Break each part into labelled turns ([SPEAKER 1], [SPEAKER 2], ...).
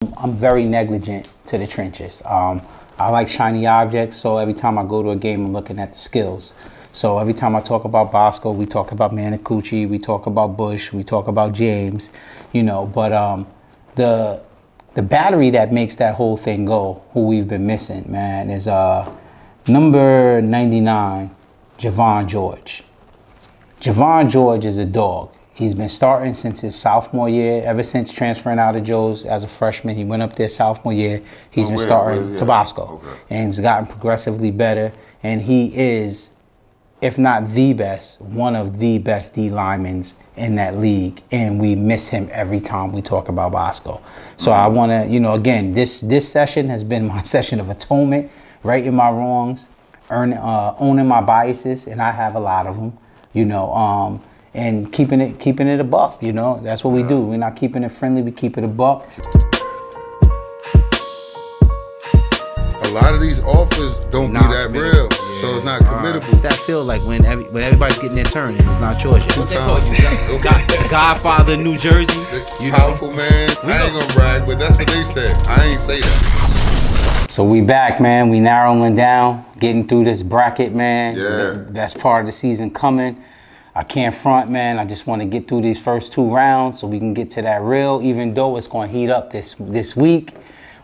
[SPEAKER 1] I'm very negligent to the trenches. I like shiny objects, so every time I go to a game, I'm looking at the skills. So every time I talk about Bosco, we talk about Manicucci, we talk about Bush, we talk about James, you know. But the battery that makes that whole thing go, who we've been missing, man, is number 99, Javon George. Javon George is a dog. He's been starting since his sophomore year, ever since transferring out of Joe's as a freshman. He went up there sophomore year. He's been starting Tabasco. Okay. And he's gotten progressively better. And he is, if not the best, one of the best D linemen in that league. And we miss him every time we talk about Bosco. So I want to, you know, again, this session has been my session of atonement, righting my wrongs, owning my biases, and I have a lot of them, you know, and keeping it a buck, you know. That's what we do. We're not keeping it friendly, we keep it a buck.
[SPEAKER 2] A lot of these offers don't be that real, so it's not committable.
[SPEAKER 1] That feel like when everybody's getting their turn and it's not yours. What they call you? Godfather, New Jersey.
[SPEAKER 2] You powerful, man. I ain't gonna brag, but that's what they said. I ain't say that.
[SPEAKER 1] So we back, man. We narrowing down, getting through this bracket, man.
[SPEAKER 2] Yeah.
[SPEAKER 1] That's part of the season coming. I can't front, man. I just want to get through these first 2 rounds so we can get to that real, even though it's going to heat up this week.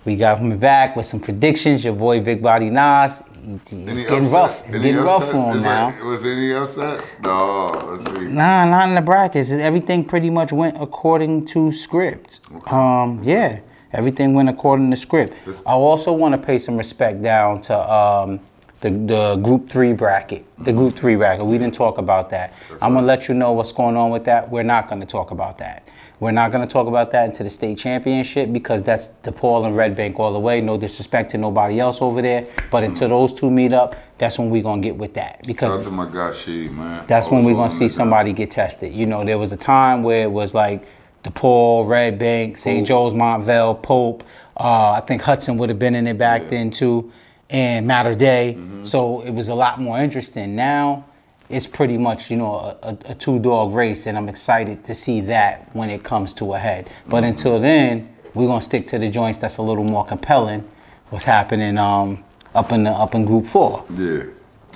[SPEAKER 1] We got him back with some predictions. Your boy Big Body Nas. It's getting rough. It's getting rough for him now.
[SPEAKER 2] Was there any upsets? No, let's see.
[SPEAKER 1] Nah, not in the brackets. Everything pretty much went according to script. Okay. Yeah, everything went according to script. I also want to pay some respect down to the Group 3 bracket. The Group 3 bracket. We didn't talk about that. I'm going to let you know what's going on with that. We're not going to talk about that. We're not going to talk about that until the state championship because that's DePaul and Red Bank all the way. No disrespect to nobody else over there. But until those two meet up, that's when we're going to get with that. Because
[SPEAKER 2] shout out to my guy, She, man.
[SPEAKER 1] That's when we're going to see somebody get tested. You know, there was a time where it was like DePaul, Red Bank, St. Joe's, Montvale, Pope. I think Hudson would have been in it back then too. And Matter Day. So it was a lot more interesting. Now it's pretty much, you know, a 2-dog race, and I'm excited to see that when it comes to a head. But until then, we're gonna stick to the joints that's a little more compelling. What's happening up in Group 4?
[SPEAKER 2] Yeah.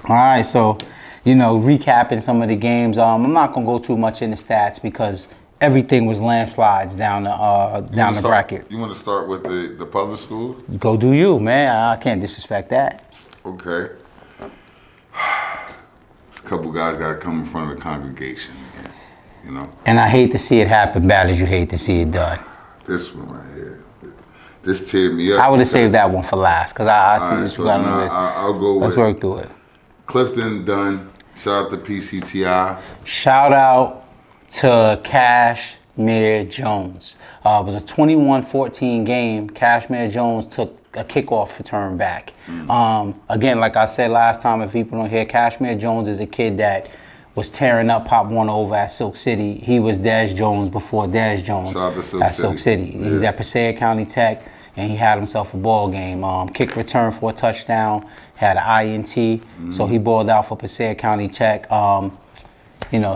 [SPEAKER 1] All right, so you know, recapping some of the games. I'm not gonna go too much into stats because everything was landslides down the bracket.
[SPEAKER 2] You want to start with the public school?
[SPEAKER 1] Go do you, man. I can't disrespect that.
[SPEAKER 2] Okay. A couple guys got to come in front of the congregation again, you know?
[SPEAKER 1] And I hate to see it happen bad as you hate to see it done.
[SPEAKER 2] This one right here. This teared me up.
[SPEAKER 1] I would have saved that one for last because I see what you got on the list.
[SPEAKER 2] I'll go with
[SPEAKER 1] Let's work through it.
[SPEAKER 2] Clifton done. Shout out to PCTI.
[SPEAKER 1] Shout out to Cashmere Jones. It was a 21-14 game. Cashmere Jones took a kickoff return back. Again, like I said last time, if people don't hear, Cashmere Jones is a kid that was tearing up Pop Warner over at Silk City. He was Des Jones before Des Jones at Silk City. Yeah. He's at Passaic County Tech, and he had himself a ball game. Kick return for a touchdown, had an INT, so he balled out for Passaic County Tech. You know,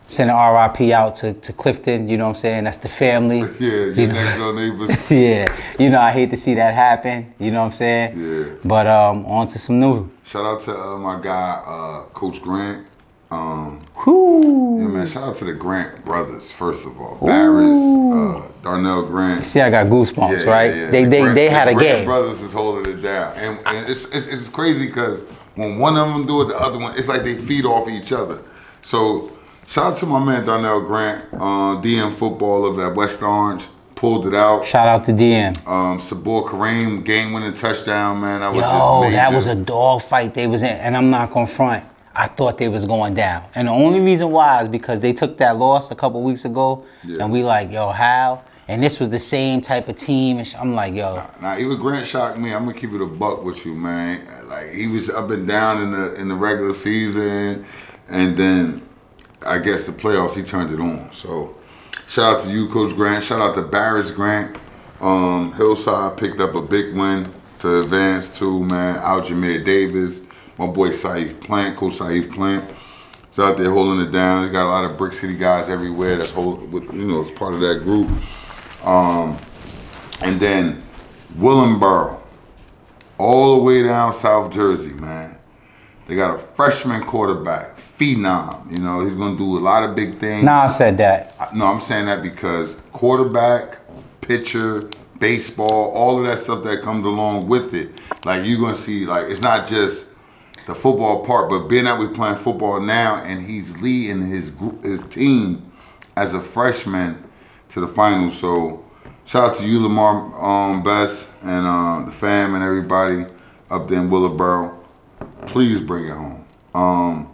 [SPEAKER 1] send an RIP out to Clifton, you know what I'm saying? That's the family.
[SPEAKER 2] Yeah, your next door neighbors.
[SPEAKER 1] Yeah, you know, I hate to see that happen, you know what I'm saying?
[SPEAKER 2] Yeah.
[SPEAKER 1] But on to some new.
[SPEAKER 2] Shout out to my guy, Coach Grant.
[SPEAKER 1] Whoo.
[SPEAKER 2] Yeah, man, shout out to the Grant brothers, first of all. Barris, Darnell Grant.
[SPEAKER 1] See, I got goosebumps, right?
[SPEAKER 2] Yeah.
[SPEAKER 1] They had a
[SPEAKER 2] Grant
[SPEAKER 1] game.
[SPEAKER 2] Brothers is holding it down. And it's crazy because when one of them do it, the other one, it's like they feed off each other. So, shout out to my man Darnell Grant, DM football of that West Orange, pulled it out.
[SPEAKER 1] Shout out to DM.
[SPEAKER 2] Sabor Kareem, game-winning touchdown, man. That was just major.
[SPEAKER 1] That was a dog fight they was in, and I'm not gonna front. I thought they was going down, and the only reason why is because they took that loss a couple weeks ago, and we like, yo, how? And this was the same type of team, and I'm like, yo.
[SPEAKER 2] Now, even Grant shocked me. I'm gonna keep it a buck with you, man. Like he was up and down in the regular season, and then I guess the playoffs, he turned it on. So, shout out to you, Coach Grant. Shout out to Barris Grant. Hillside picked up a big win to advance to, man. Aljamir Davis, my boy Saif Plant, Coach Saif Plant. He's out there holding it down. He's got a lot of Brick City guys everywhere that's as part of that group. And then Willenboro, all the way down South Jersey, man. They got a freshman quarterback, phenom. You know, he's going to do a lot of big things.
[SPEAKER 1] Nah, I said that.
[SPEAKER 2] No, I'm saying that because quarterback, pitcher, baseball, all of that stuff that comes along with it. Like, you're going to see, like, it's not just the football part, but being that we're playing football now and he's leading his team as a freshman to the finals. So, shout out to you, Lamar Best, and the fam and everybody up there in Willowboro. Please bring it home.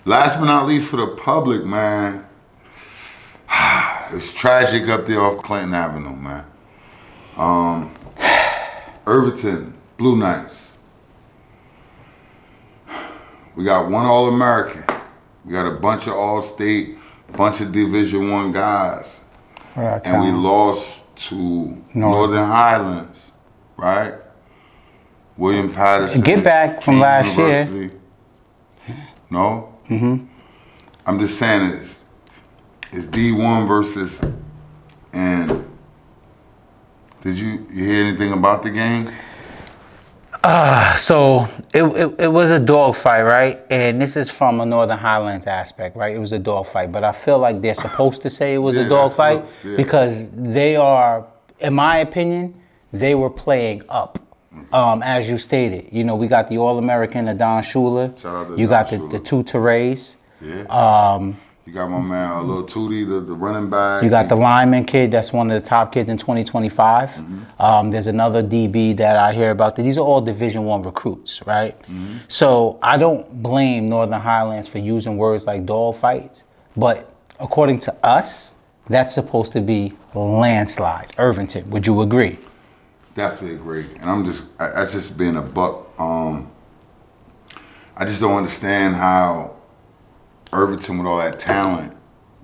[SPEAKER 2] Last but not least for the public, man, it's tragic up there off Clinton Avenue, man. Irvington, Blue Knights. We got one All-American. We got a bunch of All-State, bunch of Division I guys. And we lost to Northern Highlands, right? William Patterson.
[SPEAKER 1] Get back from last
[SPEAKER 2] University.
[SPEAKER 1] year.
[SPEAKER 2] No? Mm-hmm. I'm just saying it's D1 versus, and did you hear anything about the game?
[SPEAKER 1] So it was a dogfight, right? And this is from a Northern Highlands aspect, right? It was a dogfight, but I feel like they're supposed to say it was a dogfight because they are, in my opinion, they were playing up. As you stated, you know, we got the All-American, Adon Schuler. You got the two Teres.
[SPEAKER 2] Yeah. You got my man, Lil Tootie, the running back.
[SPEAKER 1] You got the lineman kid that's one of the top kids in 2025. Mm-hmm. There's another DB that I hear about. These are all Division I recruits, right? Mm-hmm. So I don't blame Northern Highlands for using words like dog fights, but according to us, that's supposed to be landslide. Irvington, would you agree?
[SPEAKER 2] Definitely agree. And I just being a buck. I just don't understand how Irvington with all that talent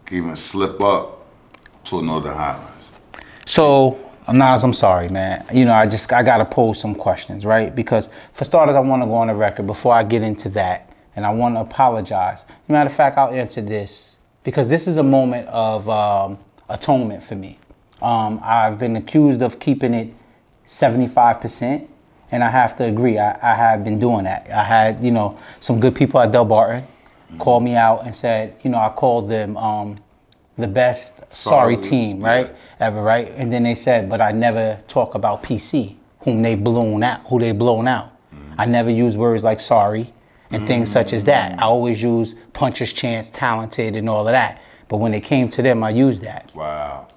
[SPEAKER 2] can even slip up to Northern Highlands.
[SPEAKER 1] So, Nas, I'm sorry, man. You know, I got to pose some questions, right? Because for starters, I want to go on the record before I get into that. And I want to apologize. Matter of fact, I'll answer this because this is a moment of atonement for me. I've been accused of keeping it 75%, and I have to agree, I have been doing that. I had, you know, some good people at Del Barton called me out and said, you know, I called them the best sorry team, right? Ever, right? And then they said, but I never talk about PC, who they blown out. I never use words like sorry and things such as that. I always use puncher's chance, talented, and all of that. But when it came to them, I used that.
[SPEAKER 2] Wow.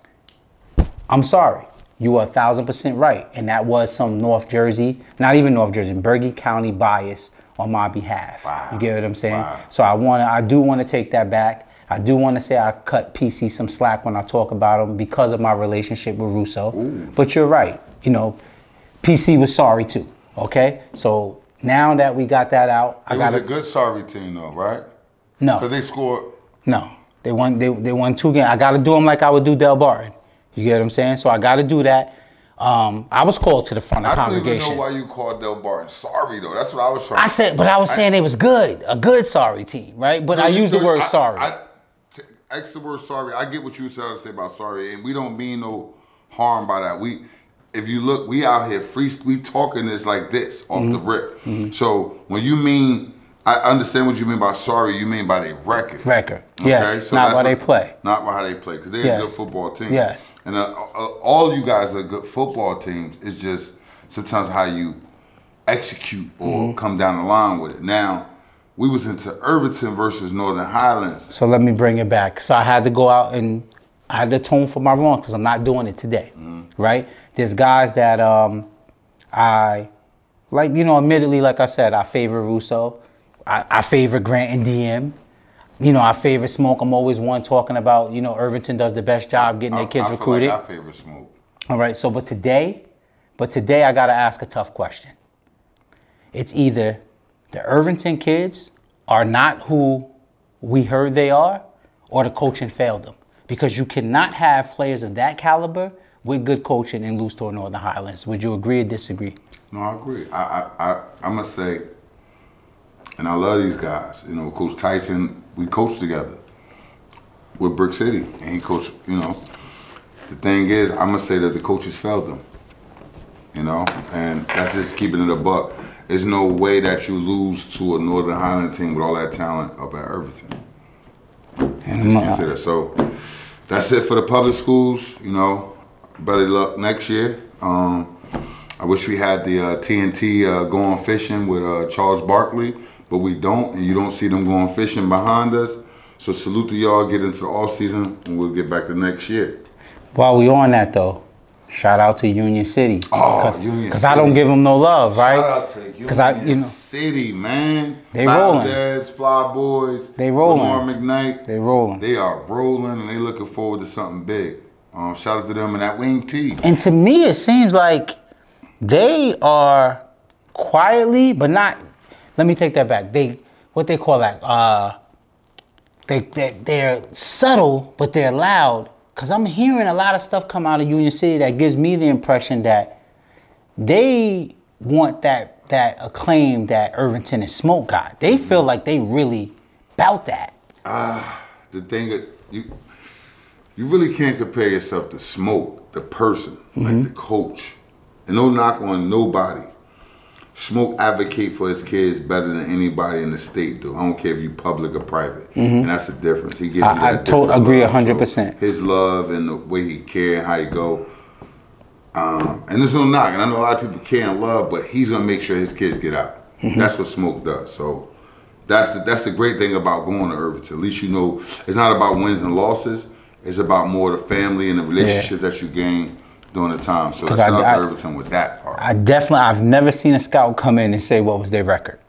[SPEAKER 1] I'm sorry. You are 1,000% right. And that was some North Jersey, not even North Jersey, Bergen County bias on my behalf. Wow. You get what I'm saying? Wow. So I do want to take that back. I do want to say I cut PC some slack when I talk about him because of my relationship with Russo. Ooh. But you're right. You know, PC was sorry too. Okay? So now that we got that out,
[SPEAKER 2] it was a good sorry team though, right?
[SPEAKER 1] No.
[SPEAKER 2] Because they scored.
[SPEAKER 1] No. They won 2 games. I got to do them like I would do Del Barton. You get what I'm saying? So I got to do that. I was called to the front of the congregation.
[SPEAKER 2] I don't even know why you called Del Barton sorry, though. That's what I was trying
[SPEAKER 1] to say. But I was saying it was good. A good sorry team, right? But I used the word sorry.
[SPEAKER 2] X the word sorry. I get what you said to say about sorry, and we don't mean no harm by that. If you look, we out here we talking this like this off the rip. Mm-hmm. So when you mean, I understand what you mean by sorry. You mean by their record.
[SPEAKER 1] Record.
[SPEAKER 2] Okay?
[SPEAKER 1] Yes. So not by they play.
[SPEAKER 2] Not by how they play, because they're a good football team.
[SPEAKER 1] Yes.
[SPEAKER 2] And all you guys are good football teams. It's just sometimes how you execute or come down the line with it. Now, we was into Irvington versus Northern Highlands.
[SPEAKER 1] So let me bring it back. So I had to go out and I had to atone for my wrong because I'm not doing it today, right? There's guys that I like, you know, admittedly, like I said, I favor Russo. I favor Grant and DM. You know, I favor Smoke. I'm always one talking about, you know, Irvington does the best job getting their kids recruited.
[SPEAKER 2] I favor Smoke.
[SPEAKER 1] All right, so but today I got to ask a tough question. It's either the Irvington kids are not who we heard they are, or the coaching failed them. Because you cannot have players of that caliber with good coaching and lose to Northern Highlands. Would you agree or disagree?
[SPEAKER 2] No, I agree. I must say, and I love these guys. You know, Coach Tyson, we coached together with Brick City, and he coached, you know. the thing is, I'm gonna say that the coaches failed them. You know, and that's just keeping it a buck. There's no way that you lose to a Northern Highland team with all that talent up at Irvington. Just can't say that. So that's it for the public schools. You know, better luck next year. I wish we had the TNT going fishing with Charles Barkley, but we don't, and you don't see them going fishing behind us. So salute to y'all, get into the off season, and we'll get back to next year.
[SPEAKER 1] While we on that though, shout out to Union City.
[SPEAKER 2] Oh, Union City.
[SPEAKER 1] Because I don't give them no love, right?
[SPEAKER 2] Shout out to Union City, man.
[SPEAKER 1] They rolling.
[SPEAKER 2] Valdez, Fly Boys.
[SPEAKER 1] They rolling.
[SPEAKER 2] Lamar McKnight.
[SPEAKER 1] They rolling.
[SPEAKER 2] They are rolling, and they looking forward to something big. Shout out to them and that wing T.
[SPEAKER 1] And to me, it seems like they are quietly, but not. Let me take that back. What they call that? They're subtle, but they're loud. Because I'm hearing a lot of stuff come out of Union City that gives me the impression that they want that acclaim that Irvington and Smoke got. They feel like they really bout that.
[SPEAKER 2] The thing that you really can't compare yourself to Smoke, the person, like the coach. And no knock on nobody. Smoke advocate for his kids better than anybody in the state do. I don't care if you public or private. And that's the difference. He gives you that
[SPEAKER 1] I agree 100%.
[SPEAKER 2] So his love and the way he care and how he go. And there's no knock. And I know a lot of people care and love, but he's going to make sure his kids get out. That's what Smoke does. So that's the great thing about going to Irvington. At least you know it's not about wins and losses. It's about more the family and the relationship that you gain during the time. So shout out to Irvington with that part.
[SPEAKER 1] I've never seen a scout come in and say what was their record.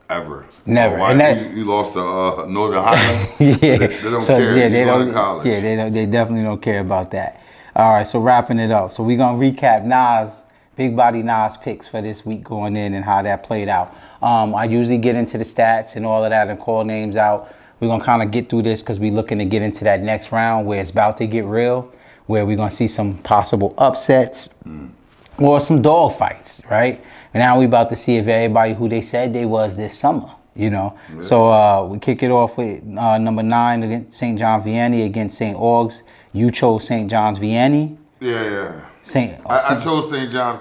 [SPEAKER 2] Ever.
[SPEAKER 1] Never.
[SPEAKER 2] And you lost to Northern Highland.
[SPEAKER 1] Yeah.
[SPEAKER 2] They don't care.
[SPEAKER 1] Yeah, they don't.
[SPEAKER 2] College.
[SPEAKER 1] Yeah, they definitely don't care about that. All right, so wrapping it up. So we're gonna recap Nas, Big Body Nas picks for this week going in and how that played out. I usually get into the stats and all of that and call names out. We're gonna kind of get through this because we're looking to get into that next round where it's about to get real, where we're going to see some possible upsets or some dog fights, right? And now we're about to see if everybody who they said they was this summer, you know? Yeah. So we kick it off with number 9 against St. John Vianney against St. Augs. You chose St. John's Vianney.
[SPEAKER 2] Yeah. I chose St. John's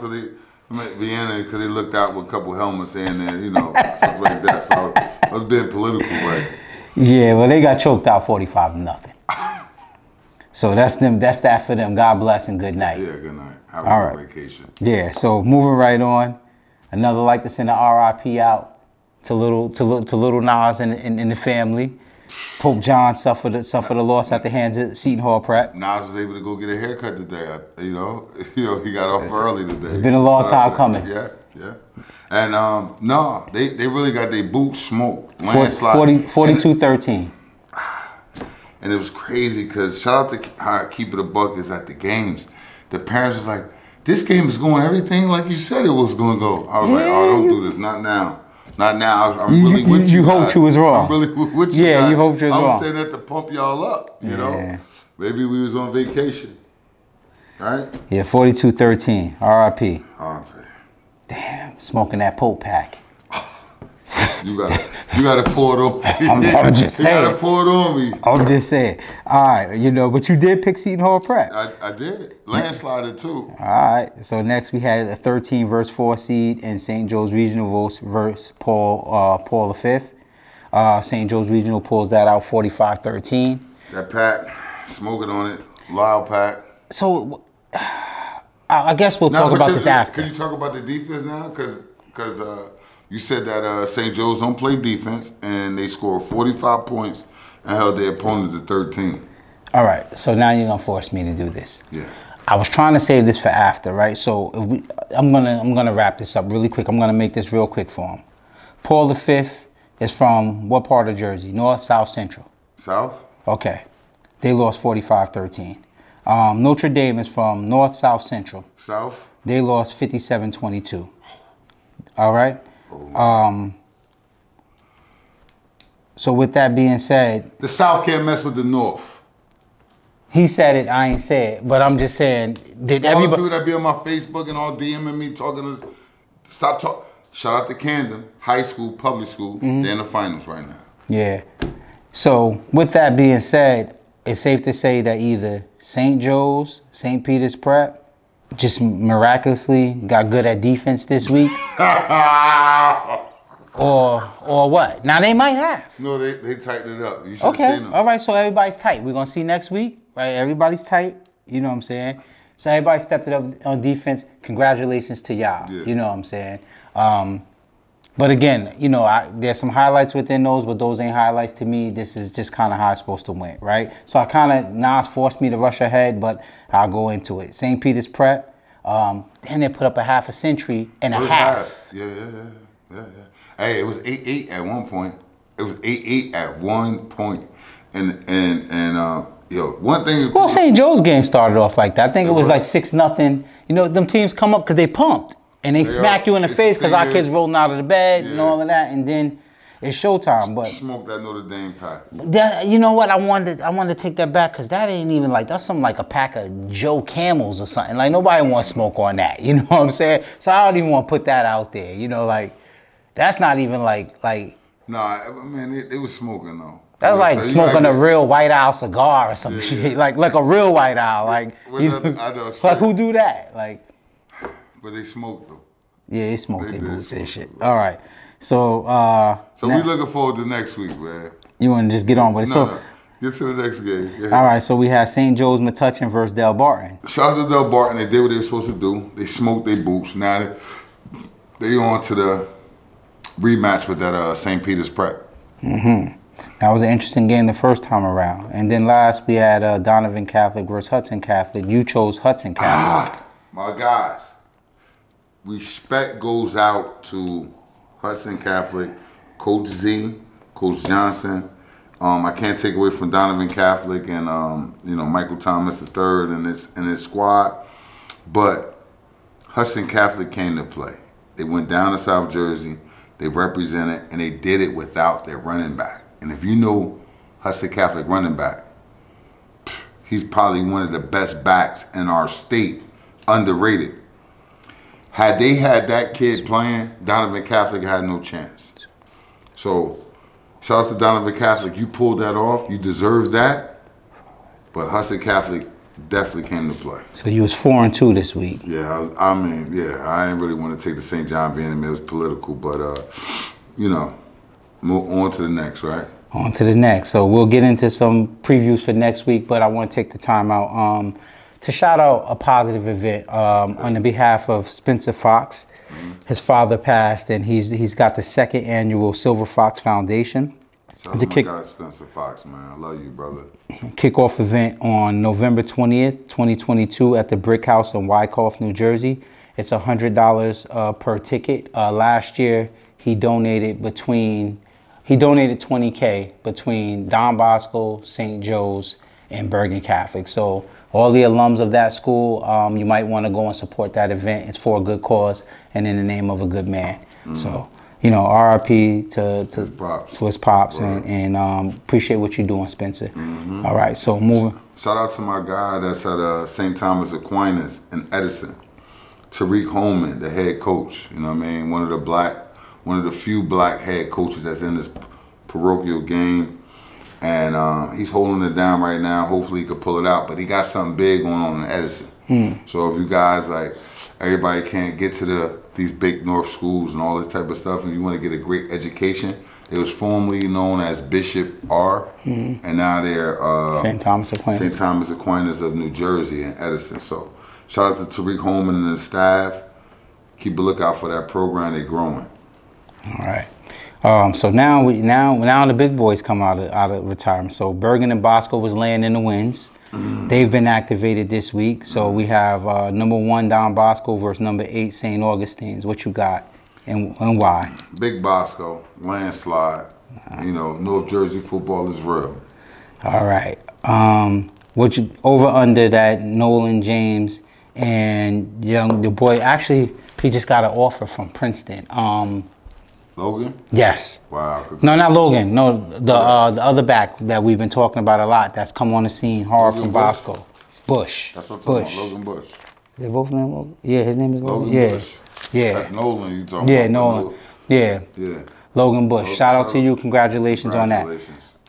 [SPEAKER 2] Vianney because they looked out with a couple helmets in there, you know, stuff like that. So I was being political, right?
[SPEAKER 1] Yeah, well, they got choked out 45-0. So that's them. That's that for them. God bless and good night.
[SPEAKER 2] Yeah, good night. Have a good vacation.
[SPEAKER 1] Yeah. So moving right on, another like to send an RIP out to little Nas and the family. Pope John suffered the loss at the hands of Seton Hall Prep.
[SPEAKER 2] Nas was able to go get a haircut today. You know, he got off early today.
[SPEAKER 1] It's been a long time coming.
[SPEAKER 2] Yeah. And no, they really got their boots smoked.
[SPEAKER 1] 42-13.
[SPEAKER 2] And it was crazy because shout out to how Keep It a Buck is at the games. The parents was like, this game is going everything like you said it was going to go. I was like, oh, don't do this. Not now. Not now. I'm really with you.
[SPEAKER 1] You hoped you was wrong.
[SPEAKER 2] I'm really with you.
[SPEAKER 1] Yeah, you hoped you was wrong.
[SPEAKER 2] I'm saying that to pump y'all up, you know? Maybe we was on vacation. Right?
[SPEAKER 1] Yeah, 42-13. RIP.
[SPEAKER 2] RIP.
[SPEAKER 1] Damn, smoking that Pope pack.
[SPEAKER 2] You gotta pour it on me.
[SPEAKER 1] I'm just saying.
[SPEAKER 2] You gotta pour it on me.
[SPEAKER 1] I'm just saying. All right, you know, but you did pick Seton Hall Prep.
[SPEAKER 2] I did. Landslided too.
[SPEAKER 1] All right. So next we had a 13 versus 4 seed in St. Joe's Regional versus Paul V. St. Joe's Regional pulls that out 45-13.
[SPEAKER 2] That pack, smoking on it, loud pack.
[SPEAKER 1] So I guess we'll talk about this after.
[SPEAKER 2] Could you talk about the defense now? Because you said that St. Joe's don't play defense, and they scored 45 points and held their opponent to 13.
[SPEAKER 1] All right, so now you're gonna force me to do this.
[SPEAKER 2] Yeah.
[SPEAKER 1] I was trying to save this for after, right? So I'm gonna wrap this up really quick. I'm gonna make this real quick for him. Paul V is from what part of Jersey? North, South, Central?
[SPEAKER 2] South.
[SPEAKER 1] Okay. They lost 45-13. Notre Dame is from North, South, Central.
[SPEAKER 2] South.
[SPEAKER 1] They lost 57-22. All right. So with that being said,
[SPEAKER 2] the South can't mess with the North.
[SPEAKER 1] He said it, I ain't say it, but I'm just saying, did
[SPEAKER 2] all
[SPEAKER 1] everybody...
[SPEAKER 2] the people that be on my Facebook and all DMing me talking to... Stop talking. Shout out to Camden, high school, public school. They're in the finals right now.
[SPEAKER 1] Yeah. So with that being said, it's safe to say that either St. Joe's, St. Peter's Prep, just miraculously got good at defense this week, or what? Now they might have.
[SPEAKER 2] No, they tightened it up. You should have seen them.
[SPEAKER 1] All right, so everybody's tight. We're gonna see next week, right? Everybody's tight. You know what I'm saying? So everybody stepped it up on defense. Congratulations to y'all.
[SPEAKER 2] Yeah.
[SPEAKER 1] You know what I'm saying? But again, you know, there's some highlights within those, but those ain't highlights to me. This is just kind of how it's supposed to win, right? So I kind of, Nas forced me to rush ahead, but I'll go into it. St. Peter's Prep, then they put up a half a century and a half.
[SPEAKER 2] Yeah. Hey, it was 8-8 at one point. It was 8-8 at one point. And yo, one thing.
[SPEAKER 1] Well, St. Joe's game started off like that. I think it was like 6-0. You know, them teams come up because they pumped. And they smack you in the face because our kids rolling out of the bed and all of that. And then it's showtime. But
[SPEAKER 2] smoke that Notre Dame pack.
[SPEAKER 1] That, you know what? I wanted to take that back because that ain't even like, that's something like a pack of Joe Camels or something. Like, nobody wants smoke on that. You know what I'm saying? So I don't even want to put that out there. You know, like, that's not even like.
[SPEAKER 2] Nah, man, it was smoking though.
[SPEAKER 1] That's like smoking a real White Owl cigar or some shit. Like a real White Owl. Like, like who do that? Like.
[SPEAKER 2] But they smoked though.
[SPEAKER 1] Yeah, they smoked their boots and shit. All right. So
[SPEAKER 2] we looking forward to next week, man.
[SPEAKER 1] You want to just get on with it?
[SPEAKER 2] No. Get to the next game. Yeah.
[SPEAKER 1] All right, so we had St. Joe's Metuchen versus Del Barton.
[SPEAKER 2] Shout out to Del Barton. They did what they were supposed to do. They smoked their boots. Now they on to the rematch with that St. Peter's Prep.
[SPEAKER 1] That was an interesting game the first time around. And then last we had Donovan Catholic versus Hudson Catholic. You chose Hudson Catholic.
[SPEAKER 2] My guys. Respect goes out to Hudson Catholic, Coach Z, Coach Johnson. I can't take away from Donovan Catholic and Michael Thomas III and his squad, but Hudson Catholic came to play. They went down to South Jersey, they represented, and they did it without their running back. And if you know Hudson Catholic running back, he's probably one of the best backs in our state, underrated. Had they had that kid playing, Donovan Catholic had no chance. So, shout out to Donovan Catholic. You pulled that off. You deserve that. But Hudson Catholic definitely came to play.
[SPEAKER 1] So you was 4-2 this week.
[SPEAKER 2] Yeah, I didn't really want to take the St. John being it was political, but move on to the next, right? On
[SPEAKER 1] to the next. So we'll get into some previews for next week, but I want to take the time out to shout out a positive event on the behalf of Spencer Fox. His father passed, and he's got the 2nd annual Silver Fox Foundation.
[SPEAKER 2] Shout out to my guy Spencer Fox, man. I love you, brother.
[SPEAKER 1] Kickoff event on November 20th, 2022 at the Brick House in Wyckoff, New Jersey. It's $100 per ticket. Last year, he donated $20K between Don Bosco, St. Joe's, and Bergen Catholic. So all the alums of that school, you might want to go and support that event. It's for a good cause and in the name of a good man. So, RIP to his pops, and appreciate what you're doing, Spencer. All right, so moving.
[SPEAKER 2] Shout out to my guy that's at St. Thomas Aquinas in Edison, Tariq Holman, the head coach. You know what I mean? One of the few black head coaches that's in this parochial game. And he's holding it down right now. Hopefully he could pull it out. But he got something big going on in Edison. So if you guys, everybody can't get to these big North schools and all this type of stuff, and you want to get a great education, it was formerly known as Bishop R. And now they're
[SPEAKER 1] St. Thomas Aquinas.
[SPEAKER 2] St. Thomas Aquinas of New Jersey and Edison. So shout out to Tariq Holman and the staff. Keep a lookout for that program. They're growing.
[SPEAKER 1] All right. So now the big boys come out of retirement. So Bergen and Bosco was laying in the winds. They've been activated this week. So we have number 1 Don Bosco versus number 8 St. Augustine's. What you got and why?
[SPEAKER 2] Big Bosco, landslide. North Jersey football is real.
[SPEAKER 1] All right. What you over under that Nolan James and the boy? Actually, he just got an offer from Princeton.
[SPEAKER 2] Logan?
[SPEAKER 1] Yes.
[SPEAKER 2] Wow.
[SPEAKER 1] No, not Logan. No, the other back that we've been talking about a lot that's come on the scene hard from Bosco. Bush.
[SPEAKER 2] That's what I'm talking about, Logan Bush.
[SPEAKER 1] They're both named Logan? Yeah, his name is Logan.
[SPEAKER 2] Bush.
[SPEAKER 1] Yeah.
[SPEAKER 2] That's Nolan you talking about.
[SPEAKER 1] Yeah, Nolan. Yeah.
[SPEAKER 2] Yeah.
[SPEAKER 1] Logan Bush. Shout out to you. Congratulations on that.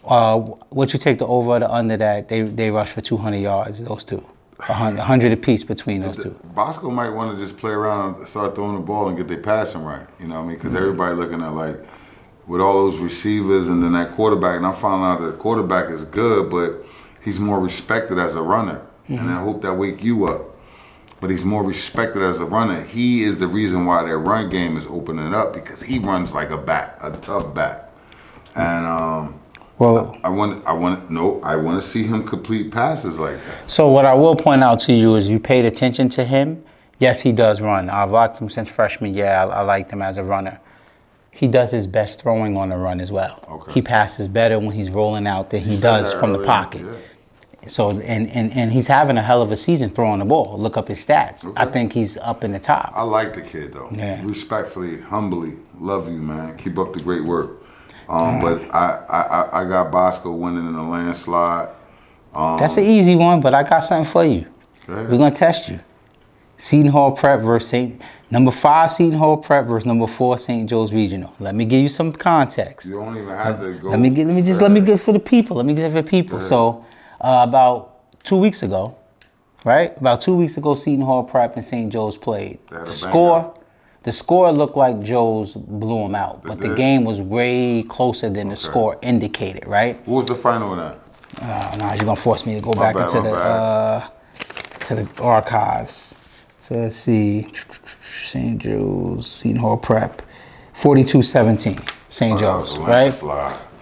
[SPEAKER 1] What you take the over or the under that they rush for 200 yards, those two. 100 apiece between those two.
[SPEAKER 2] Bosco might want to just play around and start throwing the ball and get their passing right. You know what I mean? Because everybody looking at like, with all those receivers and then that quarterback, and I found out that the quarterback is good, but he's more respected as a runner. And I hope that wake you up. But he's more respected as a runner. He is the reason why their run game is opening up because he runs like a back, a tough back. And well, I want to see him complete passes like that.
[SPEAKER 1] So what I will point out to you is you paid attention to him. Yes, he does run. I've liked him since freshman year. I liked him as a runner. He does his best throwing on the run as well. Okay. He passes better when he's rolling out than he does from the pocket. Yeah. So and he's having a hell of a season throwing the ball. Look up his stats. Okay. I think he's up in the top.
[SPEAKER 2] I like the kid though. Yeah. Respectfully, humbly, love you, man. Keep up the great work. But I got Bosco winning in a landslide.
[SPEAKER 1] That's an easy one, but I got something for you. We're gonna test you. Seton Hall Prep versus number 5 Seton Hall Prep versus number 4 St. Joe's Regional. Let me give you some context.
[SPEAKER 2] You don't even have to go.
[SPEAKER 1] Let me get for the people. Let me get for the people. So about 2 weeks ago, right? About 2 weeks ago, Seton Hall Prep and St. Joe's played. The score looked like Joe's blew them out, but the game was way closer than the score indicated, right?
[SPEAKER 2] What was the final of that?
[SPEAKER 1] Nah, you're gonna force me to go back into the archives. So let's see, St. Joe's, Seton Hall Prep, 42-17, St. Joe's, right?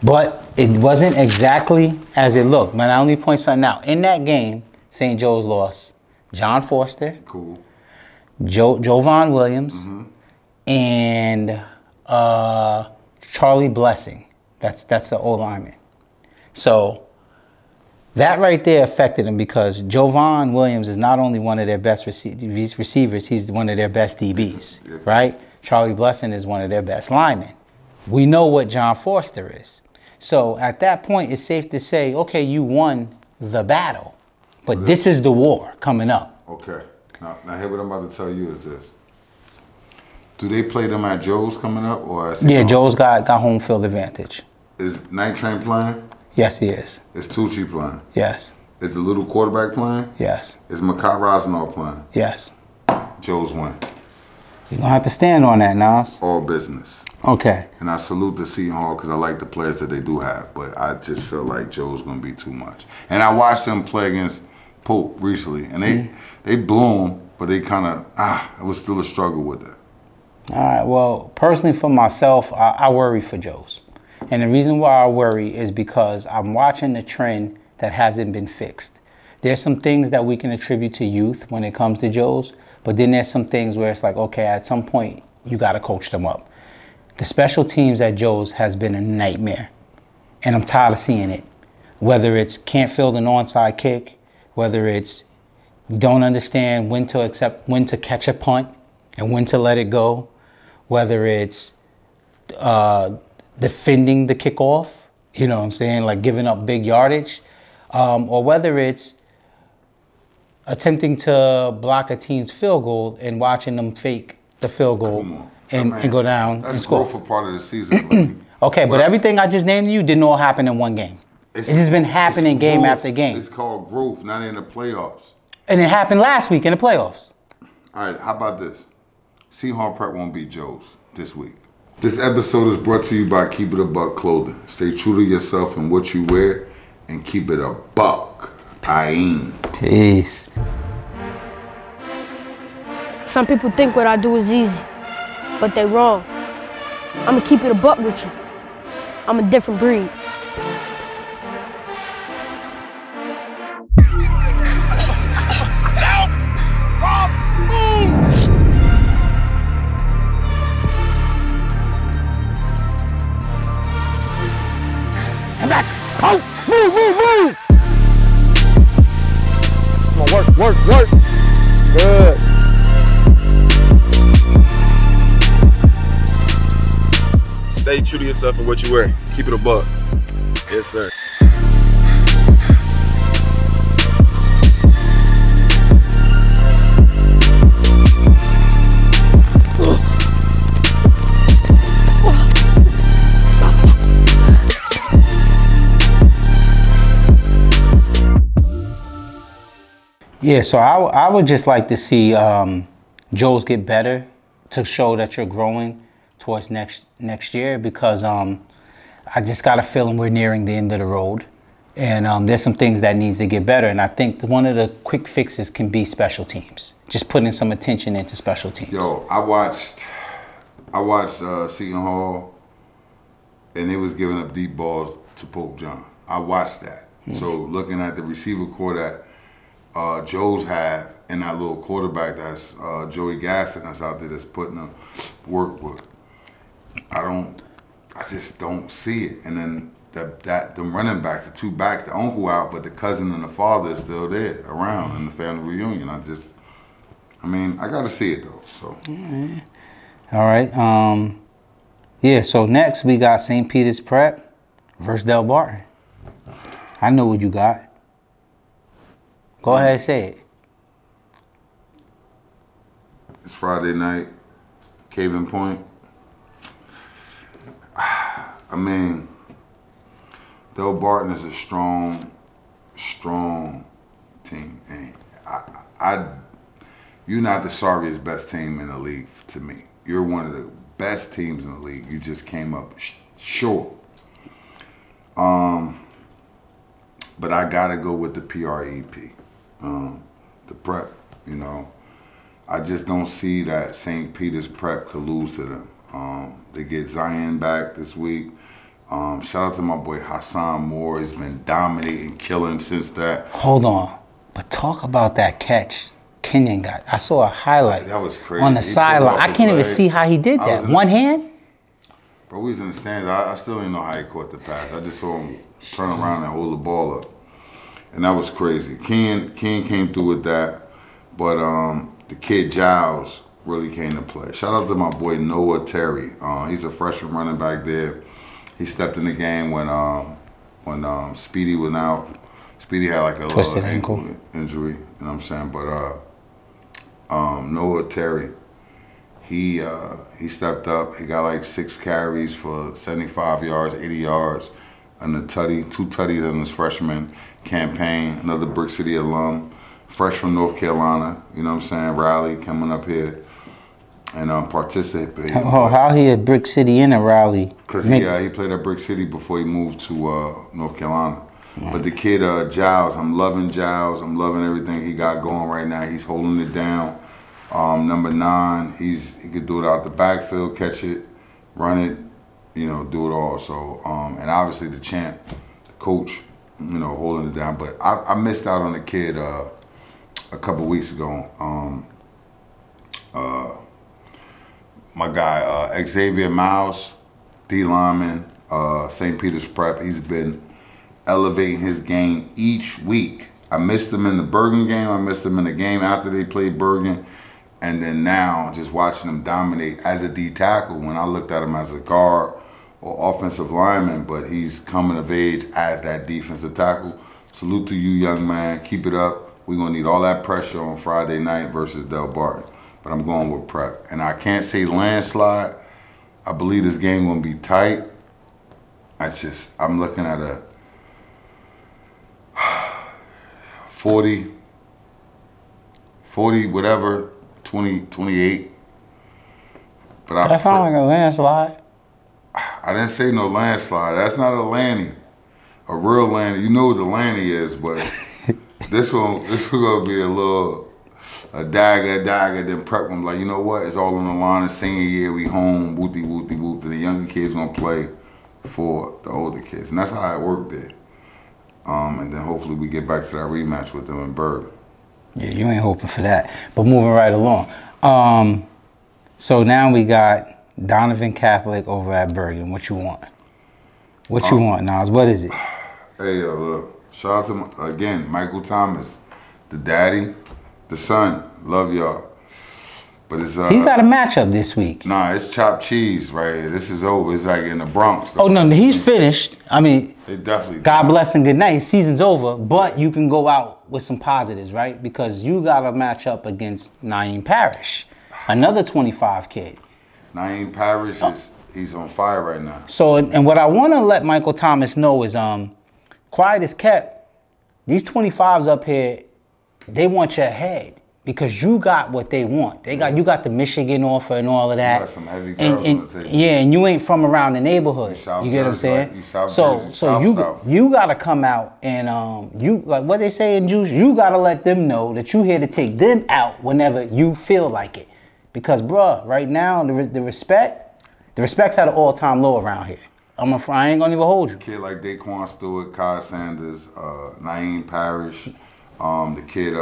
[SPEAKER 1] But it wasn't exactly as it looked. Man, I only point something out. In that game, St. Joe's lost John Foster.
[SPEAKER 2] Cool.
[SPEAKER 1] Jovan Williams and Charlie Blessing. That's the old lineman. So that right there affected him because Jovan Williams is not only one of their best receivers, he's one of their best DBs, right? Charlie Blessing is one of their best linemen. We know what John Foster is. So at that point, it's safe to say, okay, you won the battle, but this is the war coming up.
[SPEAKER 2] Okay. Now here what I'm about to tell you is this. Do they play them at Joe's coming up? Or
[SPEAKER 1] yeah, Joe's got home field advantage.
[SPEAKER 2] Is Night Train playing?
[SPEAKER 1] Yes, he is.
[SPEAKER 2] Is Tucci playing?
[SPEAKER 1] Yes.
[SPEAKER 2] Is the little quarterback playing?
[SPEAKER 1] Yes.
[SPEAKER 2] Is Makat Rosenau playing?
[SPEAKER 1] Yes.
[SPEAKER 2] Joe's win.
[SPEAKER 1] You're going to have to stand on that, Nas.
[SPEAKER 2] All business.
[SPEAKER 1] Okay.
[SPEAKER 2] And I salute the Seton Hall because I like the players that they do have, but I just feel like Joe's going to be too much. And I watched them play against Pope recently, and they blew him, but they kind of, it was still a struggle with that.
[SPEAKER 1] All right, well, personally for myself, I worry for Joe's. And the reason why I worry is because I'm watching the trend that hasn't been fixed. There's some things that we can attribute to youth when it comes to Joe's, but then there's some things where it's like, okay, at some point, you got to coach them up. The special teams at Joe's has been a nightmare, and I'm tired of seeing it. Whether it's can't field an onside kick, whether it's don't understand when to catch a punt and when to let it go, whether it's defending the kickoff, you know what I'm saying, like giving up big yardage, or whether it's attempting to block a team's field goal and watching them fake the field goal and go down and score.
[SPEAKER 2] That's growth for part of the season.
[SPEAKER 1] Okay, but everything I just named you didn't all happen in one game. It's just been happening game after game.
[SPEAKER 2] It's called growth, not in the playoffs.
[SPEAKER 1] And it happened last week in the playoffs.
[SPEAKER 2] All right, how about this? Seton Hall Prep won't beat Joe's this week. This episode is brought to you by Keep It a Buck Clothing. Stay true to yourself and what you wear and keep it a buck.
[SPEAKER 1] Peace.
[SPEAKER 3] Some people think what I do is easy, but they wrong. I'ma keep it a buck with you. I'm a different breed.
[SPEAKER 1] I'm back. Oh, move. Come on, work. Good.
[SPEAKER 4] Stay true to yourself and what you wear. Keep it a buck. Yes, sir.
[SPEAKER 1] Yeah, so I would just like to see Joes get better to show that you're growing towards next year, because I just got a feeling we're nearing the end of the road, and there's some things that needs to get better. And I think one of the quick fixes can be special teams, just putting some attention into special teams.
[SPEAKER 2] Yo, I watched Seton Hall, and they was giving up deep balls to Pope John. I watched that. So looking at the receiver core that Joe's have, and that little quarterback that's Joey Gaston that's out there that's putting the work with, I just don't see it. And then the running back, the two backs, the uncle out, but the cousin and the father is still there around in the family reunion. I mean, I got to see it though. So.
[SPEAKER 1] All right. Yeah. So next we got St. Peter's Prep versus Del Barton. I know what you got. Go ahead and say it.
[SPEAKER 2] It's Friday night, Caving Point. I mean, Del Barton is a strong team, and you're not the sorriest best team in the league to me. You're one of the best teams in the league. You just came up short. But I gotta go with the PREP, the Prep. You know, I just don't see that St. Peter's Prep could lose to them. They get Zion back this week. Shout out to my boy Hassan Moore. He's been dominating, killing since that.
[SPEAKER 1] Hold on, but talk about that catch Kenyon got. I saw a highlight.
[SPEAKER 2] That was crazy.
[SPEAKER 1] On the sideline. I can't even see how he did that. One hand?
[SPEAKER 2] Bro, we was in the stands. I still didn't know how he caught the pass. I just saw him turn around and hold the ball up. And that was crazy. Ken came through with that, but the kid Giles really came to play. Shout out to my boy Noah Terry. He's a freshman running back there. He stepped in the game when Speedy was out. Speedy had like a
[SPEAKER 1] twisted
[SPEAKER 2] little
[SPEAKER 1] ankle
[SPEAKER 2] injury, you know what I'm saying? But Noah Terry, he stepped up. He got like 6 carries for 75 yards, 80 yards, and a tutty, 2 tutties in his freshman campaign. Another Brick City alum, fresh from North Carolina, you know what I'm saying? Raleigh coming up here and participating.
[SPEAKER 1] Oh, how he at Brick City in a Raleigh?
[SPEAKER 2] Because he played at Brick City before he moved to North Carolina. But the kid Giles, I'm loving Giles. I'm loving everything he got going right now. He's holding it down. Number 9, he could do it out the backfield, catch it, run it, you know, do it all. So, and obviously the champ, the coach, you know, holding it down. But I missed out on the kid a couple weeks ago. My guy Xavier Miles, D lineman, St. Peter's Prep. He's been elevating his game each week. I missed him in the Bergen game. I missed him in the game after they played Bergen. And then now, just watching him dominate as a D tackle, when I looked at him as a guard or offensive lineman, but he's coming of age as that defensive tackle. Salute to you, young man. Keep it up. We're going to need all that pressure on Friday night versus Del Barton. But I'm going with Prep. And I can't say landslide. I believe this game going to be tight. I'm looking at a 40, whatever, 20, 28. But
[SPEAKER 1] that sounds like a landslide.
[SPEAKER 2] I didn't say no landslide. That's not a Lanny, a real Lanny. You know what the Lanny is, but this one gonna be a dagger. Then Prep one like, you know what? It's all on the line. It's senior year, we home, whoopty whoopty whoop. And the younger kids gonna play for the older kids, and that's how it worked there. And then hopefully we get back to that rematch with them in Bergen.
[SPEAKER 1] Yeah, you ain't hoping for that. But moving right along. So now we got Donovan Catholic over at Bergen. What you want? What you want, Nas? What is it?
[SPEAKER 2] Hey, look. Shout out to, again, Michael Thomas, the daddy, the son. Love y'all. But it's
[SPEAKER 1] he got a matchup this week.
[SPEAKER 2] Nah, it's chopped cheese right here. This is over. It's like in the Bronx. Though.
[SPEAKER 1] Oh no, he's finished. I mean,
[SPEAKER 2] they definitely.
[SPEAKER 1] God bless and good night. His season's over, but you can go out with some positives, right? Because you got a matchup against Naeem Parrish, another 25 kid.
[SPEAKER 2] Naeem Parrish he's on fire right now.
[SPEAKER 1] So, and what I want to let Michael Thomas know is, quiet as kept. These 25s up here they want your head because you got what they want. You got the Michigan offer and all of that.
[SPEAKER 2] You got some heavy girls on the table.
[SPEAKER 1] Yeah, and you ain't from around the neighborhood. You get what I'm saying? You gotta come out and you like what they say in Juice. You gotta let them know that you here to take them out whenever you feel like it. Because, bruh, right now the respect's at an all-time low around here. I ain't gonna even hold you.
[SPEAKER 2] Kid like Daquan Stewart, Kai Sanders, Naeem Parrish, the kid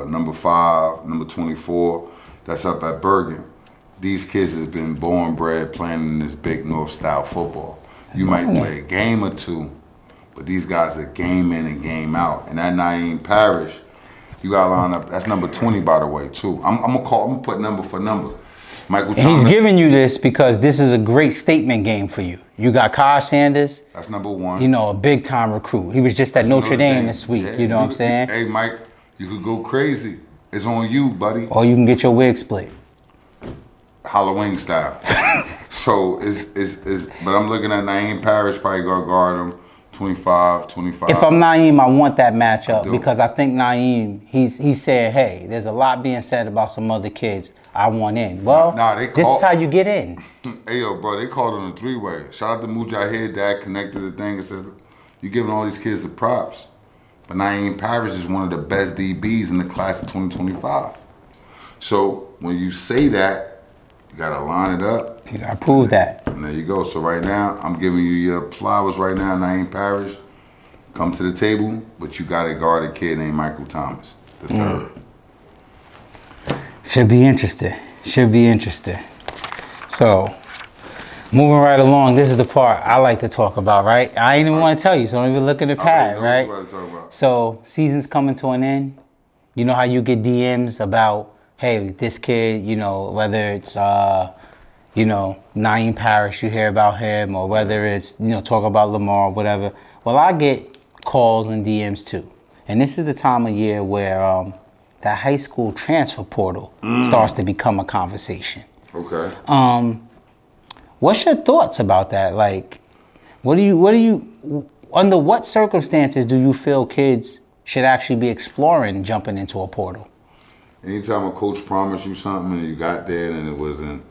[SPEAKER 2] number 5, number 24, that's up at Bergen. These kids has been born bred playing in this big North style football. You might play a game or two, but these guys are game in and game out. And that Naeem Parrish, you got to line up. That's number 20, by the way, too. I'm gonna put number for number. Michael Thomas.
[SPEAKER 1] He's giving you this because this is a great statement game for you. You got Kai Sanders.
[SPEAKER 2] That's number 1.
[SPEAKER 1] You know, a big time recruit. He was just at Notre Dame this week. Yeah, you know what I'm saying?
[SPEAKER 2] Hey, Mike, you could go crazy. It's on you, buddy.
[SPEAKER 1] Or you can get your wig split.
[SPEAKER 2] Halloween style. So but I'm looking at Naeem Parrish, probably gonna guard him 25.
[SPEAKER 1] If I'm Naeem, I want that matchup because I think Naeem, he's saying, hey, there's a lot being said about some other kids. I want in. Well, this is how you get in.
[SPEAKER 2] Hey, yo, bro, they called on a 3-way. Shout out to Mujahid, Dad connected the thing and said, you giving all these kids the props. But Naeem Parrish is one of the best DBs in the class of 2025. So when you say that, you got to line it up.
[SPEAKER 1] You got to prove that.
[SPEAKER 2] And there you go. So right now, I'm giving you your flowers right now, Naeem Parrish. Come to the table, but you got to guard a kid named Michael Thomas, the third.
[SPEAKER 1] Should be interesting. Should be interesting. So, moving right along, this is the part I like to talk about, right? I ain't even want to tell you, so don't even look in the pad, right? So, season's coming to an end. You know how you get DMs about, hey, this kid, you know, whether it's, you know, Naeem Parrish, you hear about him, or whether it's, you know, talk about Lamar or whatever. Well, I get calls and DMs too. And this is the time of year where the high school transfer portal starts to become a conversation.
[SPEAKER 2] Okay.
[SPEAKER 1] What's your thoughts about that? Like, under what circumstances do you feel kids should actually be exploring jumping into a portal?
[SPEAKER 2] Anytime a coach promised you something and you got there and it wasn't.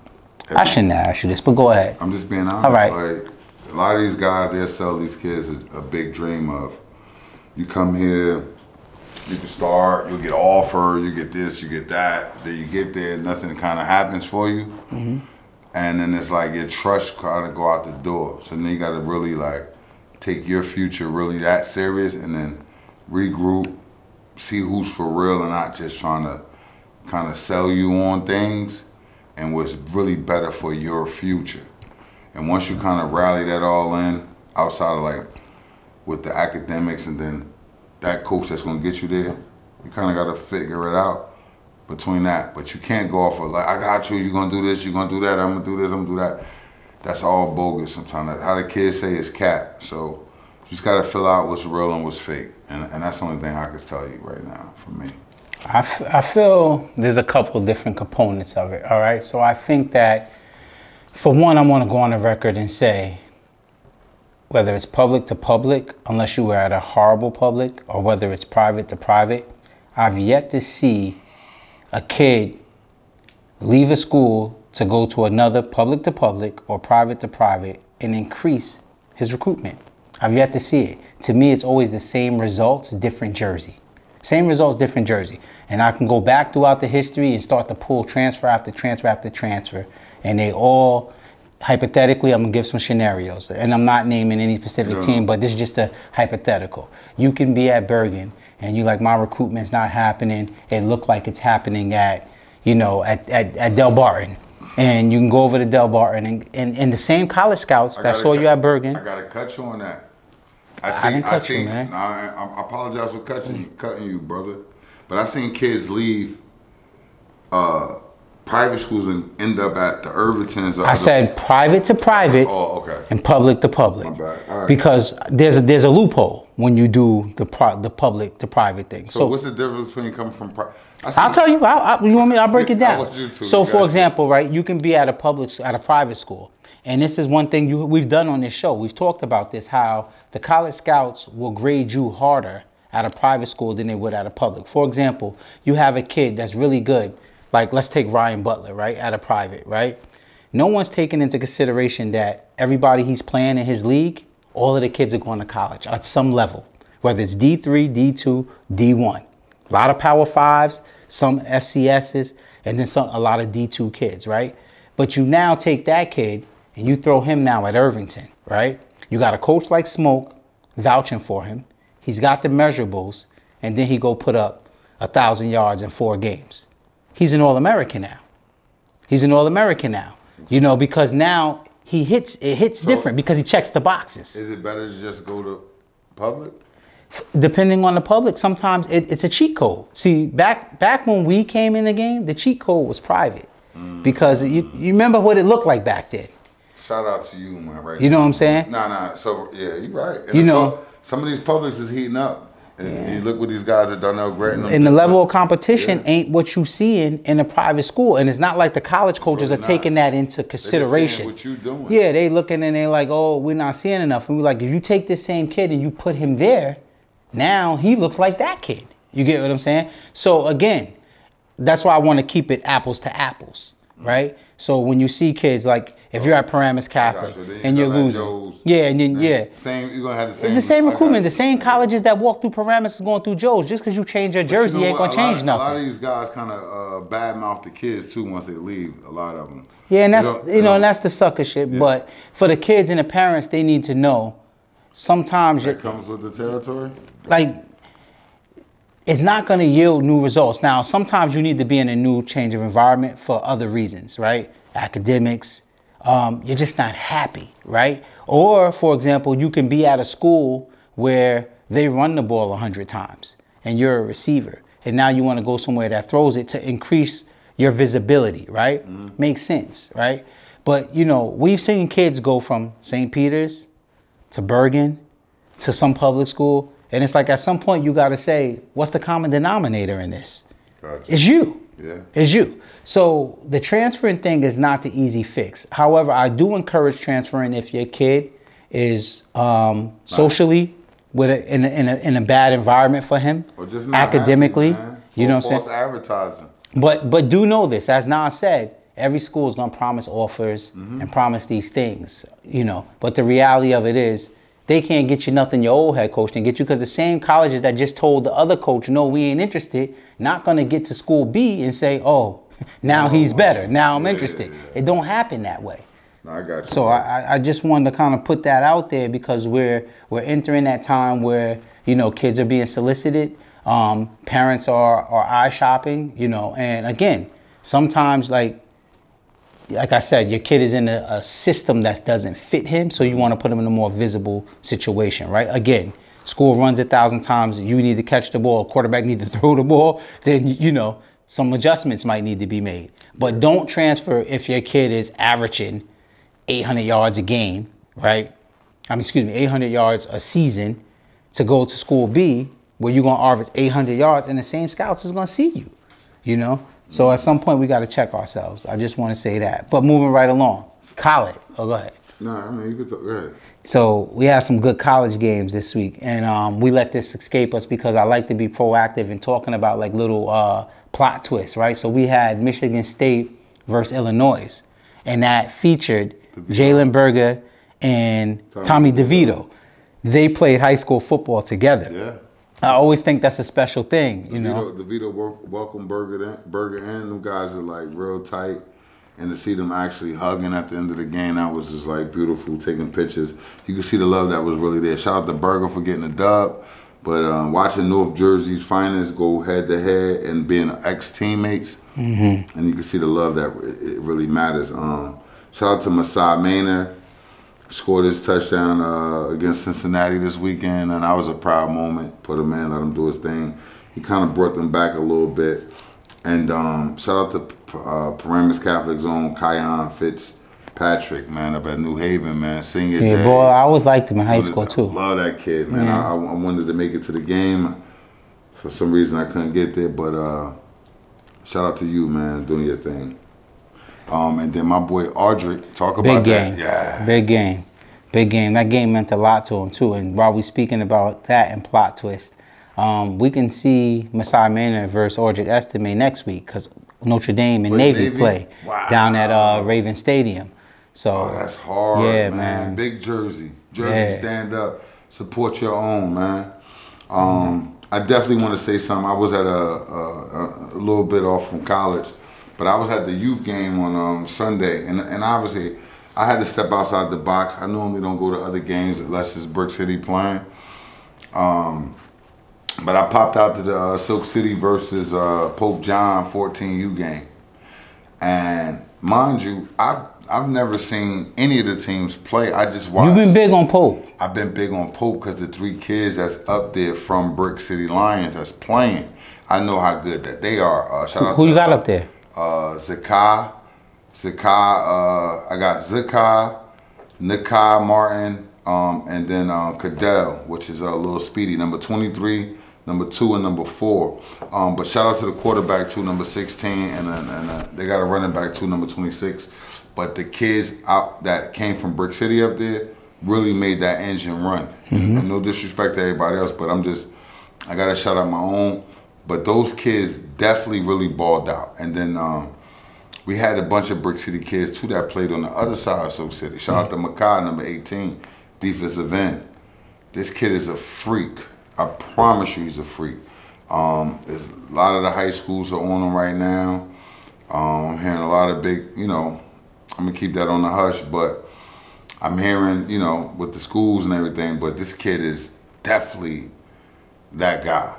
[SPEAKER 1] I shouldn't ask you this, but go ahead.
[SPEAKER 2] I'm just being honest.
[SPEAKER 1] All right.
[SPEAKER 2] Like, a lot of these guys, they'll sell these kids a big dream of, you come here, you can start, you'll get offer, you get this, you get that. Then you get there, nothing kind of happens for you. Mm-hmm. And then it's like your trust kind of go out the door. So then you got to really like take your future really that serious and then regroup, see who's for real and not just trying to kind of sell you on things and what's really better for your future. And once you kind of rally that all in, outside of like with the academics and then that coach that's gonna get you there, you kind of gotta figure it out between that. But you can't go off of like, I got you, you're gonna do this, you're gonna do that, I'm gonna do this, I'm gonna do that. That's all bogus sometimes. How the kids say is cap. So you just gotta fill out what's real and what's fake. And that's the only thing I can tell you right now from me.
[SPEAKER 1] I feel there's a couple different components of it, all right? So I think that, for one, I want to go on the record and say, whether it's public to public, unless you were at a horrible public, or whether it's private to private, I've yet to see a kid leave a school to go to another public to public or private to private and increase his recruitment. I've yet to see it. To me, it's always the same results, different jersey. Same results, different jersey. And I can go back throughout the history and start to pull transfer after transfer after transfer. And they all, hypothetically, I'm going to give some scenarios. And I'm not naming any specific team, but this is just a hypothetical. You can be at Bergen and you like, my recruitment's not happening. It looked like it's happening at, you know, at Del Barton. And you can go over to Del Barton and the same college scouts that saw you at Bergen.
[SPEAKER 2] I got to cut you on that.
[SPEAKER 1] I didn't cut you, man.
[SPEAKER 2] I apologize for cutting you, brother. But I seen kids leave private schools and end up at the Irvingtons.
[SPEAKER 1] I said private to private.
[SPEAKER 2] Oh, okay.
[SPEAKER 1] And public to public.
[SPEAKER 2] My bad. All right.
[SPEAKER 1] Because there's a loophole when you do the public to private thing.
[SPEAKER 2] So what's the difference between coming from private?
[SPEAKER 1] I'll tell you. You want me? I'll break it down.
[SPEAKER 2] I want you to.
[SPEAKER 1] So, for example, right, you can be at a private school, and this is one thing we've done on this show. We've talked about this, how the college scouts will grade you harder at a private school than they would at a public. For example, you have a kid that's really good, like let's take Ryan Butler, right, at a private, right? No one's taking into consideration that everybody he's playing in his league, all of the kids are going to college at some level, whether it's D3, D2, D1. A lot of Power 5s, some FCSs, and then a lot of D2 kids, right? But you now take that kid and you throw him now at Irvington, right? You got a coach like Smoke vouching for him. He's got the measurables, and then he go put up 1,000 yards in 4 games. He's an All-American now. He's an All-American now. You know, because now it hits different because he checks the boxes.
[SPEAKER 2] Is it better to just go to public?
[SPEAKER 1] Depending on the public, sometimes it's a cheat code. See, back when we came in the game, the cheat code was private. Because you remember what it looked like back then.
[SPEAKER 2] Shout out to you, man. Right.
[SPEAKER 1] You know what I'm saying?
[SPEAKER 2] Nah. So yeah, you're right. And
[SPEAKER 1] you know,
[SPEAKER 2] some of these publics is heating up. And you look with these guys at Darnell Gretton.
[SPEAKER 1] And the level of competition ain't what you seeing in a private school. And it's not like the college coaches are taking that into consideration.
[SPEAKER 2] What you doing.
[SPEAKER 1] Yeah, they looking and they like, oh, we're not seeing enough. And we're like, if you take this same kid and you put him there, now he looks like that kid. You get what I'm saying? So again, that's why I want to keep it apples to apples, right? So when you see kids like, if you're at Paramus Catholic and you're losing, and then
[SPEAKER 2] same, you're gonna have the same.
[SPEAKER 1] It's the same recruitment. The same colleges that walk through Paramus is going through Joe's. Just because you change your jersey ain't gonna change nothing.
[SPEAKER 2] A lot of these guys kind of badmouth the kids too once they leave. A lot of them.
[SPEAKER 1] Yeah, and that's and that's the sucker shit. Yeah. But for the kids and the parents, they need to know. Sometimes
[SPEAKER 2] that comes with the territory.
[SPEAKER 1] Like, it's not going to yield new results. Now, sometimes you need to be in a new change of environment for other reasons, right? Academics. You're just not happy, right? Or, for example, you can be at a school where they run the ball 100 times and you're a receiver. And now you want to go somewhere that throws it to increase your visibility, right? Makes sense, right? But, you know, we've seen kids go from St. Peter's to Bergen to some public school. And it's like at some point you got to say, what's the common denominator in this?
[SPEAKER 2] Gotcha.
[SPEAKER 1] It's you.
[SPEAKER 2] Yeah.
[SPEAKER 1] It's you. So the transferring thing is not the easy fix. However, I do encourage transferring if your kid is socially in a bad environment for him,
[SPEAKER 2] or just not
[SPEAKER 1] academically.
[SPEAKER 2] Happy,
[SPEAKER 1] you know what I'm saying?
[SPEAKER 2] False advertising.
[SPEAKER 1] But do know this, as Nas said, every school is gonna promise offers and promise these things, you know. But the reality of it is, they can't get you nothing your old head coach can get you, because the same colleges that just told the other coach, no, we ain't interested, not gonna get to school B and say, oh, now he's better, now I'm interested. It don't happen that way.
[SPEAKER 2] No, I got you.
[SPEAKER 1] So I just wanted to kind of put that out there, because we're entering that time where, you know, kids are being solicited, parents are eye shopping, you know, and again, sometimes like I said, your kid is in a system that doesn't fit him, so you want to put him in a more visible situation, right? Again, school runs 1,000 times, you need to catch the ball, quarterback need to throw the ball, then, you know, some adjustments might need to be made. But don't transfer if your kid is averaging 800 yards a game, right? 800 yards a season to go to school B, where you're going to average 800 yards and the same scouts is going to see you, you know? So at some point we got to check ourselves. I just want to say that. But moving right along, college. Oh, go ahead.
[SPEAKER 2] No, I mean, you could talk. Go ahead.
[SPEAKER 1] So we have some good college games this week, and we let this escape us because I like to be proactive in talking about like little plot twists, right? So we had Michigan State versus Illinois, and that featured Jalen Berger and Tommy DeVito. They played high school football together.
[SPEAKER 2] Yeah.
[SPEAKER 1] I always think that's a special thing, you know.
[SPEAKER 2] DeVito welcome Berger and them guys are like real tight, and to see them actually hugging at the end of the game, that was just like beautiful. Taking pictures, you could see the love that was really there. Shout out to Berger for getting the dub, but watching North Jersey's finest go head to head and being ex-teammates, and you can see the love that it really matters. Shout out to Masai Maynard. Scored his touchdown against Cincinnati this weekend, and that was a proud moment. Put him in, let him do his thing. He kind of brought them back a little bit. And shout out to Paramus Catholic's own Kian Fitzpatrick, man, up at New Haven, man. Senior day.
[SPEAKER 1] Yeah, boy, I always liked him in high school, too.
[SPEAKER 2] Love that kid, man. I wanted to make it to the game. For some reason, I couldn't get there, but shout out to you, man, doing your thing. And then my boy Audric, talk about that. Yeah.
[SPEAKER 1] Big game. That game meant a lot to him too. And while we speaking about that and plot twist, We can see Masai Maynard versus Audric Estime next week because Notre Dame and Navy play down at Raven Stadium. So
[SPEAKER 2] that's hard,
[SPEAKER 1] yeah,
[SPEAKER 2] man. Big Jersey. Stand up. Support your own, man. I definitely want to say something. I was at a little bit off from college, but I was at the youth game on Sunday, and obviously I had to step outside the box. I normally don't go to other games unless it's Brick City playing. But I popped out to the Silk City versus Pope John 14U game. And mind you, I've never seen any of the teams play. I just watched.
[SPEAKER 1] You've been big on Pope.
[SPEAKER 2] I've been big on Pope because the 3 kids that's up there from Brick City Lions that's playing, I know how good that they are. Shout out
[SPEAKER 1] who
[SPEAKER 2] to
[SPEAKER 1] you got up there?
[SPEAKER 2] C.L.T.A. I got C.L.T.A, Nikai Martin, and then Cadell, which is a little speedy, number 23, number 2, and number 4. But shout out to the quarterback too, number 16, and they got a running back too, number 26. But the kids out that came from Brick City up there really made that engine run. And no disrespect to everybody else, but I got to shout out my own. But those kids definitely really balled out. And then we had a bunch of Brick City kids too that played on the other side of Silk City. Shout out to Makai, number 18, defensive end. This kid is a freak. I promise you he's a freak. There's a lot of the high schools are on him right now. I'm hearing a lot of big, I'm going to keep that on the hush, but I'm hearing, with the schools and everything, but this kid is definitely that guy.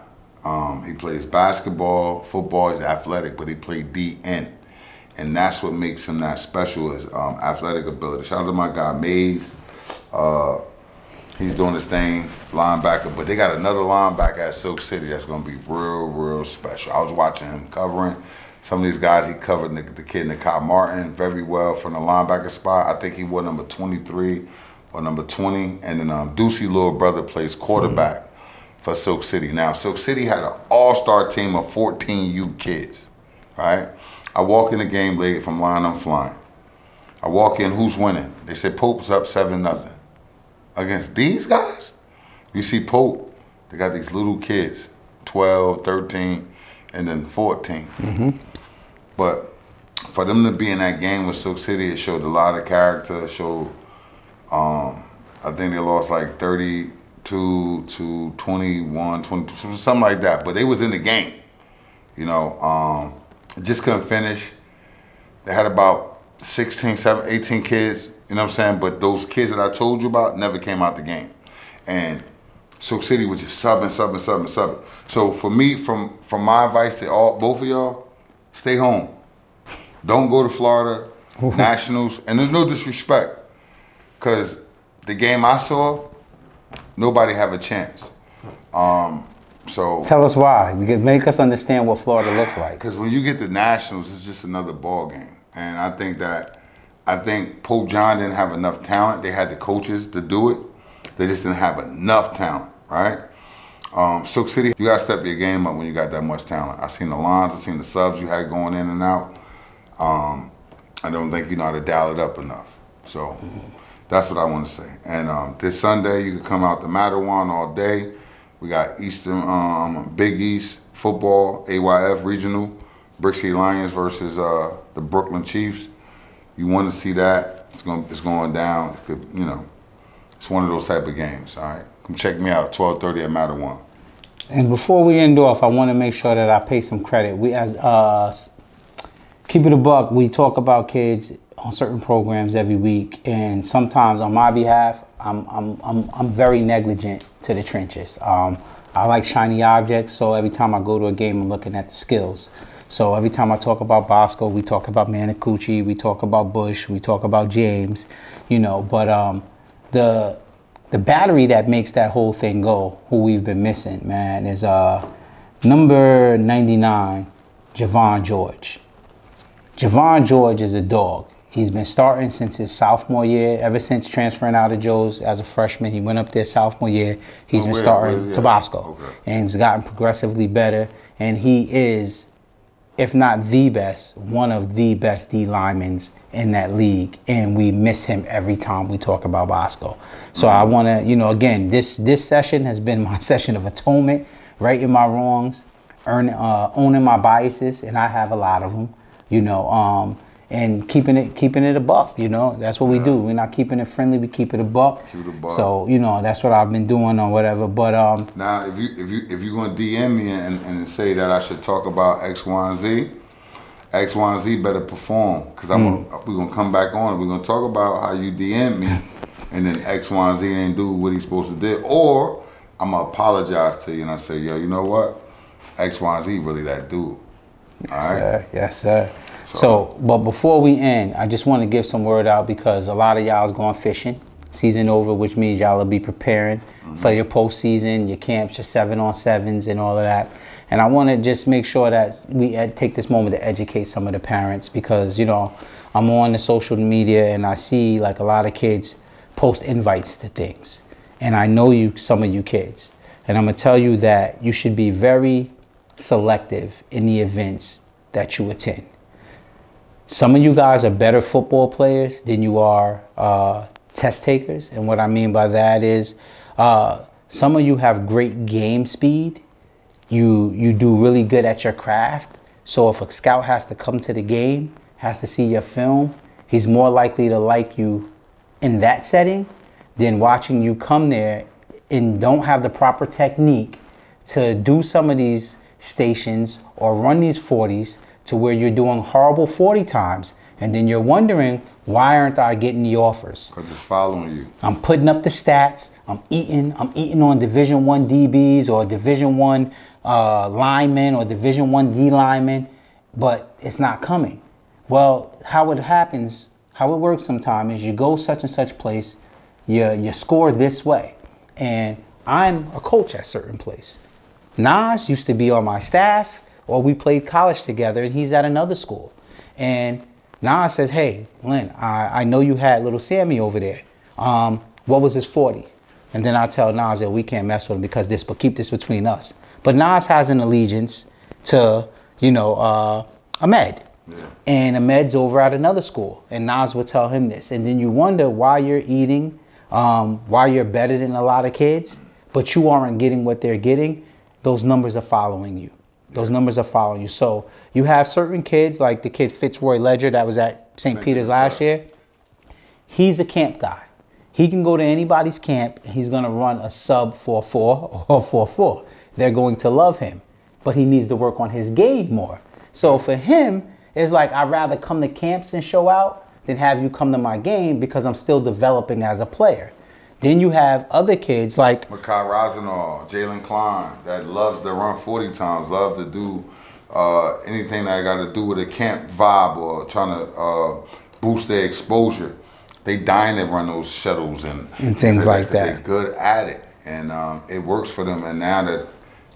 [SPEAKER 2] He plays basketball, football, he's athletic, but he played DN. And that's what makes him that special is athletic ability. Shout out to my guy, Mays. He's doing his thing, linebacker, but they got another linebacker at Silk City that's going to be real, real special. I was watching him covering. Some of these guys, he covered the kid, Nikai Martin, very well from the linebacker spot. I think he wore number 23 or number 20. And then Ducey, little brother, plays quarterback for Silk City. Now, Silk City had an all-star team of 14U kids, right? I walk in the game late. If I'm lying, I'm flying. I walk in, who's winning? They said Pope's up 7-0. Against these guys, you see Pope, they got these little kids, 12, 13, and then 14. But for them to be in that game with Silk City, it showed a lot of character. It showed, I think they lost like 32 to 21, 22, something like that. But they was in the game, just couldn't finish. They had about 16, 17, 18 kids, you know what I'm saying? But those kids that I told you about never came out the game. And Silk City was just subbing. So for me, from my advice to both of y'all, stay home. Don't go to Florida, Nationals, and there's no disrespect, because the game I saw, nobody have a chance. So
[SPEAKER 1] tell us why. Make us understand what Florida looks like.
[SPEAKER 2] Because when you get the Nationals, it's just another ball game, and I think Pope John didn't have enough talent. They had the coaches to do it. They just didn't have enough talent, right? Silk City, you got to step your game up when you got that much talent. I seen the lines, I seen the subs you had going in and out. I don't think you know how to dial it up enough. So that's what I want to say. And this Sunday, you can come out to Mattawan all day. We got Big East football, AYF regional, Brick City Lions versus the Brooklyn Chiefs. You want to see that? It's going down. It's one of those type of games. All right, come check me out. 12:30 at Mattawan.
[SPEAKER 1] And before we end off, I want to make sure that I pay some credit. We as Keep It a Buck, we talk about kids on certain programs every week, and sometimes on my behalf, I'm very negligent to the trenches. I like shiny objects, so every time I go to a game, I'm looking at the skills. So every time I talk about Bosco, we talk about Manicucci, we talk about Bush, we talk about James, but the battery that makes that whole thing go, who we've been missing, man, is number 99, Javon George. Javon George is a dog. He's been starting since his sophomore year, ever since transferring out of Joe's as a freshman. He went up there sophomore year. He's been starting Tabasco. Okay. And he's gotten progressively better. And he is, if not the best, one of the best D linemen in that league. And we miss him every time we talk about Bosco. So I want to, again, this session has been my session of atonement. righting my wrongs, owning my biases, and I have a lot of them, you know, and keeping it a buck, you know. That's what we do. We're not keeping it friendly. We keep it a buck.
[SPEAKER 2] Keep it a buck.
[SPEAKER 1] So, you know, that's what I've been doing or whatever. But
[SPEAKER 2] now, if you're gonna DM me and say that I should talk about X, Y, and Z, X, Y, and Z better perform, because we're gonna come back on. We're gonna talk about how you DM me, and then X, Y, and Z ain't do what he's supposed to do, or I'm gonna apologize to you and I say, yo, you know what? X, Y, and Z really that dude.
[SPEAKER 1] Yes, all right? Sir. Yes, sir. So, but before we end, I just want to give some word out, because a lot of y'all is going fishing. Season over, which means y'all will be preparing for your postseason, your camps, your 7-on-7s, and all of that. And I want to just make sure that we take this moment to educate some of the parents, because, you know, I'm on the social media and I see like a lot of kids post invites to things. And I know some of you kids. And I'm going to tell you that you should be very selective in the events that you attend. Some of you guys are better football players than you are test takers. And what I mean by that is some of you have great game speed. You do really good at your craft. So if a scout has to come to the game, has to see your film, he's more likely to like you in that setting than watching you come there and don't have the proper technique to do some of these stations or run these 40s to where you're doing horrible 40 times, and then you're wondering, why aren't I getting the offers?
[SPEAKER 2] Because it's following you.
[SPEAKER 1] I'm putting up the stats. I'm eating on Division I DBs or Division I linemen or Division I D linemen, but it's not coming. Well, how it works sometimes is you go such and such place, you score this way, and I'm a coach at certain place. Nas used to be on my staff, or we played college together, and he's at another school. And Nas says, hey, Lynn, I know you had little Sammy over there. What was his 40? And then I tell Nas that we can't mess with him because but keep this between us. But Nas has an allegiance to, you know, Ahmed. Yeah. And Ahmed's over at another school. And Nas would tell him this. And then you wonder why you're eating, why you're better than a lot of kids, but you aren't getting what they're getting. Those numbers are following you. Those numbers are following you. So you have certain kids, like the kid Fitzroy Ledger that was at St. Peter's last year. He's a camp guy. He can go to anybody's camp and he's going to run a sub 4.4 or 4.4. They're going to love him, but he needs to work on his game more. So for him, it's like, I'd rather come to camps and show out than have you come to my game, because I'm still developing as a player. Then you have other kids like
[SPEAKER 2] Makai Rosenau, Jalen Klein, that loves to run 40 times, love to do anything that got to do with a camp vibe or trying to boost their exposure. They dying to run those shuttles and
[SPEAKER 1] things like that.
[SPEAKER 2] They're good at it, and it works for them. And now that,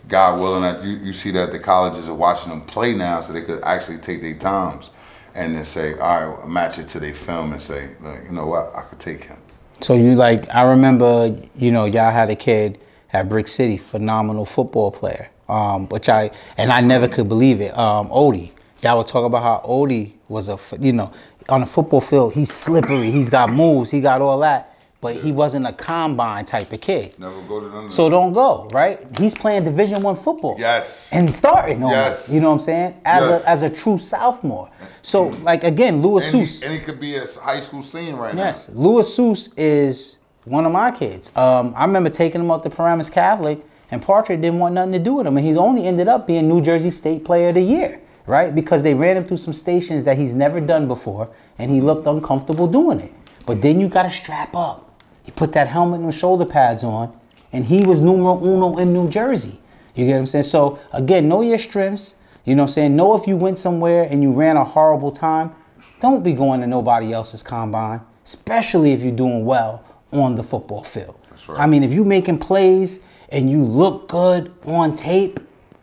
[SPEAKER 2] God willing, that you see that the colleges are watching them play now, so they could actually take their times and then say, all right, match it to their film and say, look, you know what, I could take him.
[SPEAKER 1] So I remember, you know, y'all had a kid at Brick City, phenomenal football player, I never could believe it. Odie, y'all would talk about how Odie was on a football field, he's slippery, he's got moves, he got all that, but he wasn't a combine type of kid.
[SPEAKER 2] Never go to none of
[SPEAKER 1] So don't go, right? He's playing Division I football.
[SPEAKER 2] Yes.
[SPEAKER 1] And starting on
[SPEAKER 2] yes.
[SPEAKER 1] You know what I'm saying? As a true sophomore. So, like, again, Louis Seuss.
[SPEAKER 2] And he could be a high school senior right now.
[SPEAKER 1] Yes. Louis Seuss is one of my kids. I remember taking him up to Paramus Catholic, and Partridge didn't want nothing to do with him. And he only ended up being New Jersey State Player of the Year, right? Because they ran him through some stations that he's never done before, and he looked uncomfortable doing it. But then you got to strap up. You put that helmet and shoulder pads on, and he was numero uno in New Jersey. You get what I'm saying? So, again, know your strengths. You know what I'm saying? Know if you went somewhere and you ran a horrible time, don't be going to nobody else's combine, especially if you're doing well on the football field.
[SPEAKER 2] That's right.
[SPEAKER 1] I mean, if you're making plays and you look good on tape,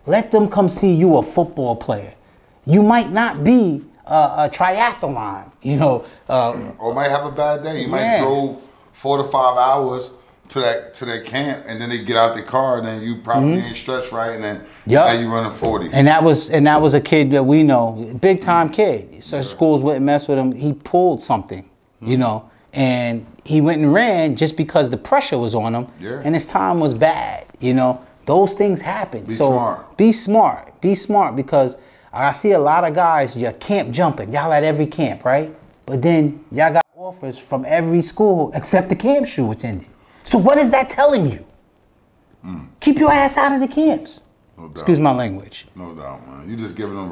[SPEAKER 1] let them come see you a football player. You might not be a triathlon, you know.
[SPEAKER 2] Or might have a bad day. You might drove 4 to 5 hours to that camp, and then they get out the car, and then you probably ain't stretched right, and then now you running 40s.
[SPEAKER 1] And that was a kid that we know, big time kid. So schools wouldn't mess with him. He pulled something, you know, and he went and ran just because the pressure was on him, and his time was bad, you know. Those things happen.
[SPEAKER 2] Be
[SPEAKER 1] so
[SPEAKER 2] smart.
[SPEAKER 1] Be smart. Be smart, because I see a lot of guys, you're camp jumping. Y'all at every camp, right? But then y'all got offers from every school except the camp shoe attendant. So what is that telling you? Keep your ass out of the camps.
[SPEAKER 2] No doubt.
[SPEAKER 1] Excuse my language.
[SPEAKER 2] No doubt, man. You just giving them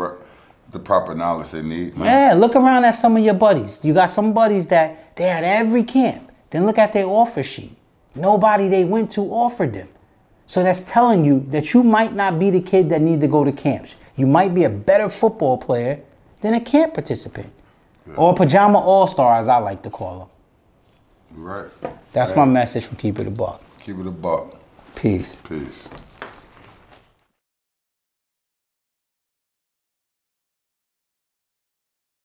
[SPEAKER 2] the proper knowledge they need, man.
[SPEAKER 1] Yeah, look around at some of your buddies. You got some buddies that they're at every camp. Then look at their offer sheet. Nobody they went to offered them. So that's telling you that you might not be the kid that need to go to camps. You might be a better football player than a camp participant. Yeah. Or a pajama all-star, as I like to call them.
[SPEAKER 2] You're right.
[SPEAKER 1] That's my message from Keep It a Buck.
[SPEAKER 2] Keep it a buck.
[SPEAKER 1] Peace.
[SPEAKER 2] Peace.